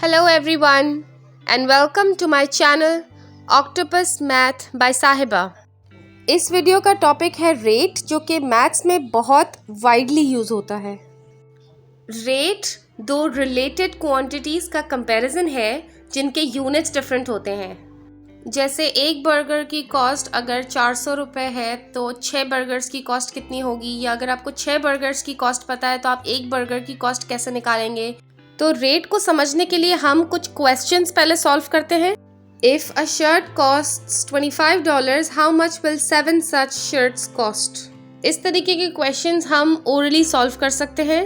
Hello everyone and welcome to my channel Octopus Math by साहिबा। इस video का topic है रेट, जो कि मैथ्स में बहुत वाइडली यूज़ होता है। रेट दो रिलेटेड क्वांटिटीज़ का कंपैरिजन है जिनके यूनिट्स डिफरेंट होते हैं। जैसे एक बर्गर की कॉस्ट अगर 400 रुपये है तो 6 बर्गर्स की कॉस्ट कितनी होगी, या अगर आपको 6 बर्गर्स की कॉस्ट पता है तो आप एक बर्गर की कॉस्ट कैसे निकालेंगे। तो रेट को समझने के लिए हम कुछ क्वेश्चंस पहले सॉल्व करते हैं। If a shirt costs $25, how much will 7 such shirts cost. इस तरीके के क्वेश्चंस हम ओरली सॉल्व कर सकते हैं।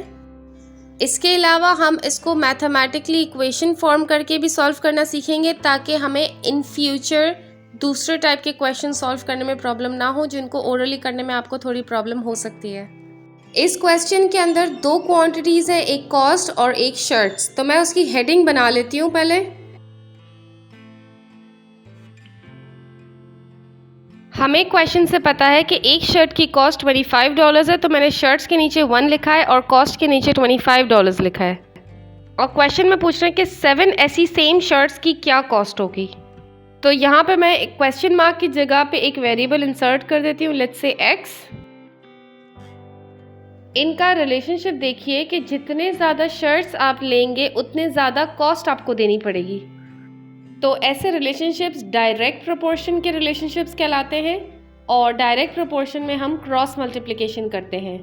इसके अलावा हम इसको मैथमेटिकली इक्वेशन फॉर्म करके भी सॉल्व करना सीखेंगे, ताकि हमें इन फ्यूचर दूसरे टाइप के क्वेश्चन सॉल्व करने में प्रॉब्लम ना हो, जिनको ओरली करने में आपको थोड़ी प्रॉब्लम हो सकती है। इस क्वेश्चन के अंदर दो क्वांटिटीज़ हैं, एक कॉस्ट और एक शर्ट्स। तो मैं उसकी हेडिंग बना लेती हूँ पहले। हमें क्वेश्चन से पता है कि एक शर्ट की कॉस्ट $25 है, तो मैंने शर्ट्स के नीचे 1 लिखा है और कॉस्ट के नीचे $25 लिखा है। और क्वेश्चन में पूछ रहे हैं कि 7 ऐसी सेम शर्ट्स की क्या कॉस्ट होगी। तो यहाँ पे मैं एक क्वेश्चन मार्क की जगह पे एक वेरिएबल इंसर्ट कर देती हूँ, लेट्स से x। इनका रिलेशनशिप देखिए कि जितने ज़्यादा शर्ट्स आप लेंगे उतने ज़्यादा कॉस्ट आपको देनी पड़ेगी। तो ऐसे रिलेशनशिप्स डायरेक्ट प्रोपोर्शन के रिलेशनशिप्स कहलाते हैं, और डायरेक्ट प्रोपोर्शन में हम क्रॉस मल्टीप्लिकेशन करते हैं।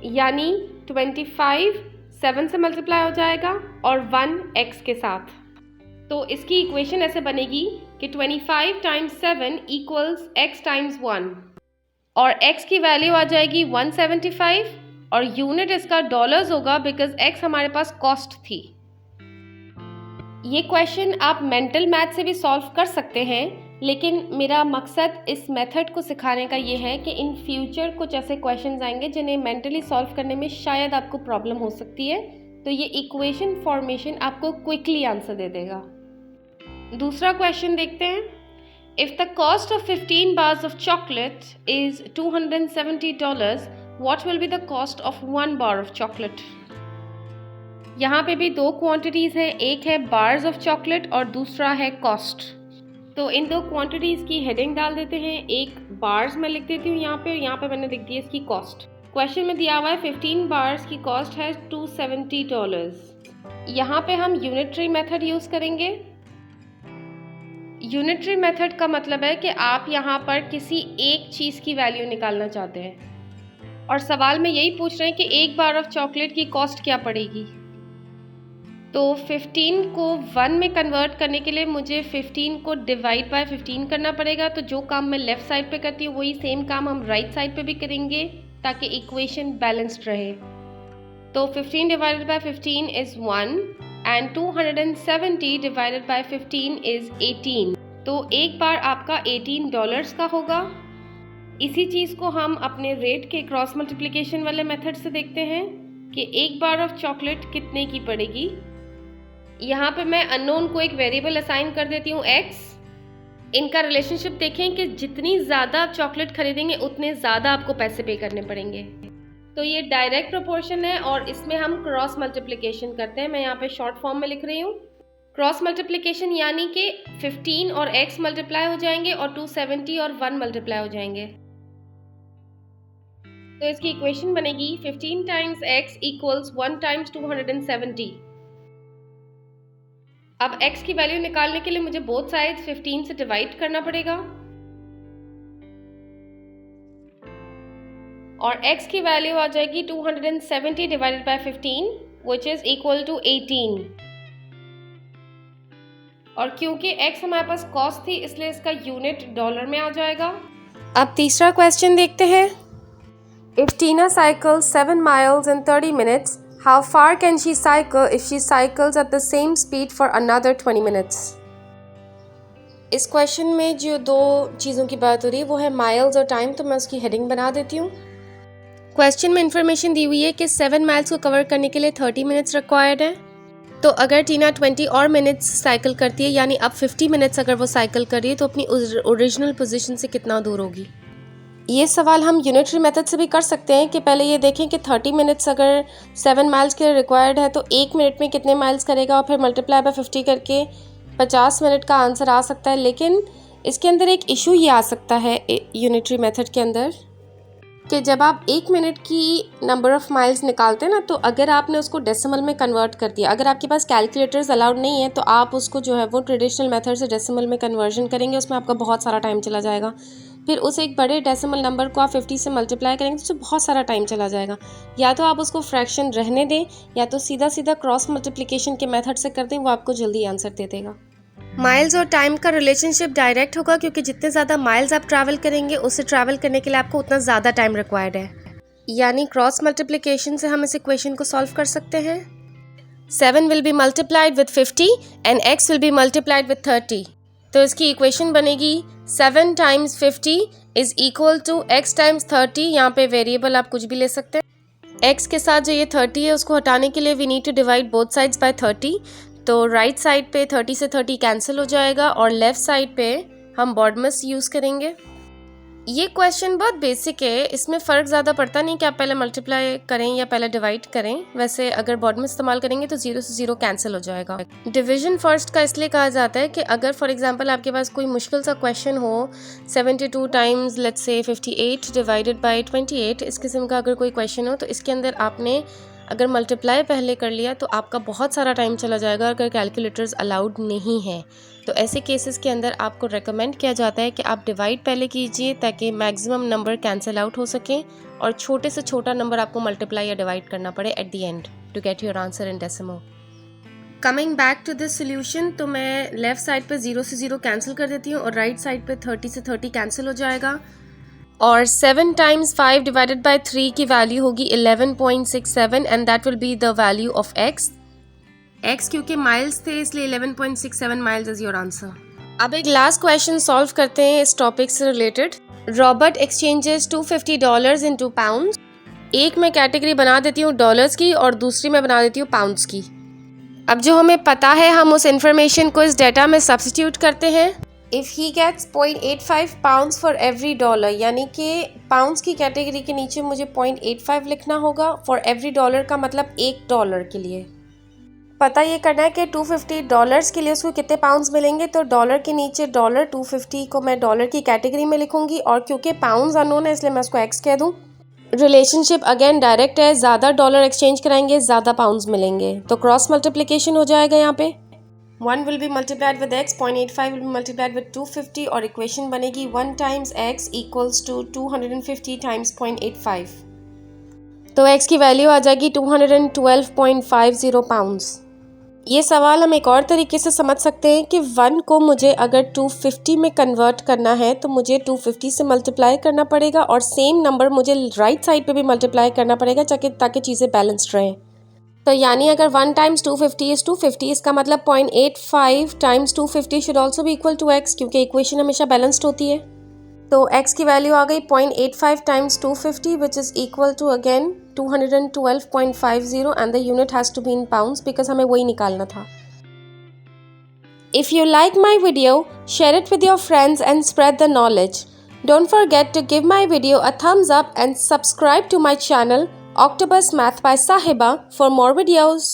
यानी 25 7 से मल्टीप्लाई हो जाएगा और 1 x के साथ। तो इसकी इक्वेशन ऐसे बनेगी कि 25 टाइम्स 7 इक्वल्स x टाइम्स 1, और x की वैल्यू आ जाएगी 175, और यूनिट इसका डॉलर्स होगा बिकॉज x हमारे पास कॉस्ट थी। ये क्वेश्चन आप मेंटल मैथ से भी सॉल्व कर सकते हैं, लेकिन मेरा मकसद इस मेथड को सिखाने का ये है कि इन फ्यूचर कुछ ऐसे क्वेश्चंस आएंगे जिन्हें मेंटली सॉल्व करने में शायद आपको प्रॉब्लम हो सकती है, तो ये इक्वेशन फॉर्मेशन आपको क्विकली आंसर दे देगा। दूसरा क्वेश्चन देखते हैं। If the cost of 15 bars of chocolate is $270, what will be the cost of 1 bar of chocolate? यहाँ पे भी दो क्वांटिटीज़ हैं, एक है बार्स ऑफ चॉकलेट और दूसरा है कॉस्ट। तो इन दो क्वांटिटीज़ की हेडिंग डाल देते हैं। एक बार्स मैं लिख देती हूँ यहाँ पे, और यहाँ पे मैंने लिख दिया इसकी कॉस्ट। क्वेश्चन में दिया हुआ है 15 बार्स की कॉस्ट है $270। यहाँ पे हम यूनिटरी मेथड यूज़ करेंगे। यूनिटरी मेथड का मतलब है कि आप यहाँ पर किसी एक चीज़ की वैल्यू निकालना चाहते हैं, और सवाल में यही पूछ रहे हैं कि एक बार ऑफ चॉकलेट की कॉस्ट क्या पड़ेगी। तो 15 को 1 में कन्वर्ट करने के लिए मुझे 15 को डिवाइड बाय 15 करना पड़ेगा। तो जो काम मैं लेफ़्ट साइड पे करती हूँ वही सेम काम हम राइट साइड पे भी करेंगे, ताकि इक्वेशन बैलेंस्ड रहे। तो 15 divided by 15 is 1 and 270 divided by 15 is 18। तो एक बार आपका $18 का होगा। इसी चीज़ को हम अपने रेट के क्रॉस मल्टीप्लिकेशन वाले मेथड से देखते हैं कि एक बार ऑफ चॉकलेट कितने की पड़ेगी। यहाँ पे मैं अननोन को एक वेरिएबल असाइन कर देती हूँ x। इनका रिलेशनशिप देखें कि जितनी ज़्यादा आप चॉकलेट खरीदेंगे उतने ज़्यादा आपको पैसे पे करने पड़ेंगे। तो ये डायरेक्ट प्रोपोर्शन है और इसमें हम क्रॉस मल्टीप्लिकेशन करते हैं। मैं यहाँ पे शॉर्ट फॉर्म में लिख रही हूँ। क्रॉस मल्टीप्लिकेशन यानी कि 15 और x मल्टीप्लाई हो जाएंगे और 270 और 1 मल्टीप्लाई हो जाएंगे। तो इसकी इक्वेशन बनेगी 15 टाइम्स x इक्वल्स 1 टाइम्स 270। अब x की वैल्यू निकालने के लिए मुझे बोथ साइड्स 15 से डिवाइड करना पड़ेगा, और x की वैल्यू आ जाएगी 270 divided by 15 which is equal to 18। और क्योंकि x हमारे पास कॉस्ट थी इसलिए इसका यूनिट डॉलर में आ जाएगा। अब तीसरा क्वेश्चन देखते हैं। If Tina cycles 7 miles in 30 minutes, how far can she cycle if she cycles at the same speed for another 20 minutes? इस क्वेश्चन में जो दो चीज़ों की बात हो रही है वो है माइल्स और टाइम, तो मैं उसकी हेडिंग बना देती हूँ। क्वेश्चन में इंफॉर्मेशन दी हुई है कि 7 माइल्स को कवर करने के लिए 30 मिनट्स रिक्वायर्ड है। तो अगर टीना 20 और मिनट्स साइकिल करती है, यानी अब 50 मिनट्स अगर वो साइकिल कर रही है, तो अपनी ओरिजिनल पोजीशन से कितना दूर होगी। ये सवाल हम यूनिटरी मेथड से भी कर सकते हैं कि पहले ये देखें कि 30 मिनट्स अगर 7 माइल्स के लिए रिक्वायर्ड है तो 1 मिनट में कितने माइल्स करेगा, और फिर मल्टीप्लाई बाय 50 करके 50 मिनट का आंसर आ सकता है। लेकिन इसके अंदर एक इशू ये आ सकता है यूनिटरी मेथड के अंदर कि जब आप 1 मिनट की नंबर ऑफ़ माइल्स निकालते हैं ना, तो अगर आपने उसको डेसिमल में कन्वर्ट कर दिया, अगर आपके पास कैलकुलेटर्स अलाउड नहीं है तो आप उसको जो है वो ट्रेडिशनल मेथड से डेसिमल में कन्वर्जन करेंगे, उसमें आपका बहुत सारा टाइम चला जाएगा। फिर उस एक बड़े डेसिमल नंबर को आप 50 से मल्टीप्लाई करेंगे तो उससे बहुत सारा टाइम चला जाएगा। या तो आप उसको फ्रैक्शन रहने दें, या तो सीधा सीधा क्रॉस मल्टीप्लिकेशन के मेथड से कर दें, वो आपको जल्दी आंसर दे देगा। माइल्स और टाइम का रिलेशनशिप डायरेक्ट होगा, क्योंकि जितने ज़्यादा माइल्स आप ट्रैवल करेंगे उससे ट्रैवल करने के लिए आपको उतना ज़्यादा टाइम रिक्वायर्ड है। यानी क्रॉस मल्टीप्लिकेशन से हम इस इक्वेशन को सॉल्व कर सकते हैं। 7 will be multiplied with 50 and x will be multiplied with 30। तो इसकी इक्वेशन बनेगी 7 times 50 is equal to x times 30। यहाँ पे वेरिएबल आप कुछ भी ले सकते हैं। x के साथ जो ये 30 है उसको हटाने के लिए we need to divide both sides by 30। तो राइट साइड पे 30 से 30 कैंसिल हो जाएगा और लेफ़्ट साइड पे हम बॉडमस यूज़ करेंगे। ये क्वेश्चन बहुत बेसिक है, इसमें फ़र्क ज़्यादा पड़ता नहीं कि आप पहले मल्टीप्लाई करें या पहले डिवाइड करें। वैसे अगर बॉडमस इस्तेमाल करेंगे तो 0 से 0 कैंसिल हो जाएगा। डिवीजन फर्स्ट का इसलिए कहा जाता है कि अगर फॉर एग्जांपल आपके पास कोई मुश्किल सा क्वेश्चन हो, 72 times let's say 58 divided by 28, इस किस्म का अगर कोई क्वेश्चन हो तो इसके अंदर आपने अगर मल्टीप्लाई पहले कर लिया तो आपका बहुत सारा टाइम चला जाएगा अगर कैलकुलेटर्स अलाउड नहीं है। तो ऐसे केसेस के अंदर आपको रेकमेंड किया जाता है कि आप डिवाइड पहले कीजिए ताकि मैक्सिमम नंबर कैंसिल आउट हो सकें और छोटे से छोटा नंबर आपको मल्टीप्लाई या डिवाइड करना पड़े at the end to get your answer in decimal. Coming back to this solution, तो मैं लेफ़्ट साइड पे 0 से 0 कैंसिल कर देती हूँ और राइट साइड पे 30 से 30 कैंसिल हो जाएगा। और 7 टाइम्स 5 डिवाइडेड बाय 3 की वैल्यू होगी 11.67 and that will be the value of x। x क्योंकि माइल्स थे इसलिए 11.67 माइल्स इज योर आंसर। अब एक लास्ट क्वेश्चन सॉल्व करते हैं इस टॉपिक से related. Robert exchanges $250 into pounds. एक मैं कैटेगरी बना देती हूँ डॉलर्स की और दूसरी मैं बना देती हूँ पाउंड्स की। अब जो हमें पता है हम उस इंफॉर्मेशन को इस डेटा में सब्स्टिट्यूट करते हैं। If he gets 0.85 pounds for every dollar, यानी कि पाउंड्स की कैटेगरी के नीचे मुझे 0.85 लिखना होगा फॉर एवरी डॉलर का मतलब $1 के लिए। पता ये करना है कि $250 के लिए उसको कितने पाउंड्स मिलेंगे। तो डॉलर के नीचे $250 को मैं डॉलर की कैटेगरी में लिखूंगी और क्योंकि पाउंड्स अननोन है इसलिए मैं उसको x कह दूँ। रिलेशनशिप अगेन डायरेक्ट है, ज़्यादा डॉलर एक्सचेंज कराएंगे ज़्यादा पाउंड्स मिलेंगे, तो क्रॉस मल्टीप्लिकेशन हो जाएगा। यहाँ पे 1 will be multiplied with x, 0.85 will be multiplied with 250 और इक्वेशन बनेगी 1 times x equals to 250 times 0.85। तो x की वैल्यू आ जाएगी 212.50 पाउंड्स। ये सवाल हम एक और तरीके से समझ सकते हैं कि 1 को मुझे अगर 250 में कन्वर्ट करना है तो मुझे 250 से मल्टीप्लाई करना पड़ेगा और सेम नंबर मुझे राइट साइड पे भी मल्टीप्लाई करना पड़ेगा ताकि चीज़ें बैलेंस्ड रहें। तो यानी अगर 1 times 250 is 250, इसका मतलब 0.85 times 250 शुड ऑल्सो भी इक्वल टू x, क्योंकि इक्वेशन हमेशा बैलेंस्ड होती है। तो x की वैल्यू आ गई 0.85 times 250 which is equal to again 212.50 and the unit has to be in pounds because हमें वही निकालना था। If you like my video, share it with your friends and spread the knowledge. Don't forget to give my video a thumbs up and subscribe to my channel Octopus Math by Sahiba for more videos.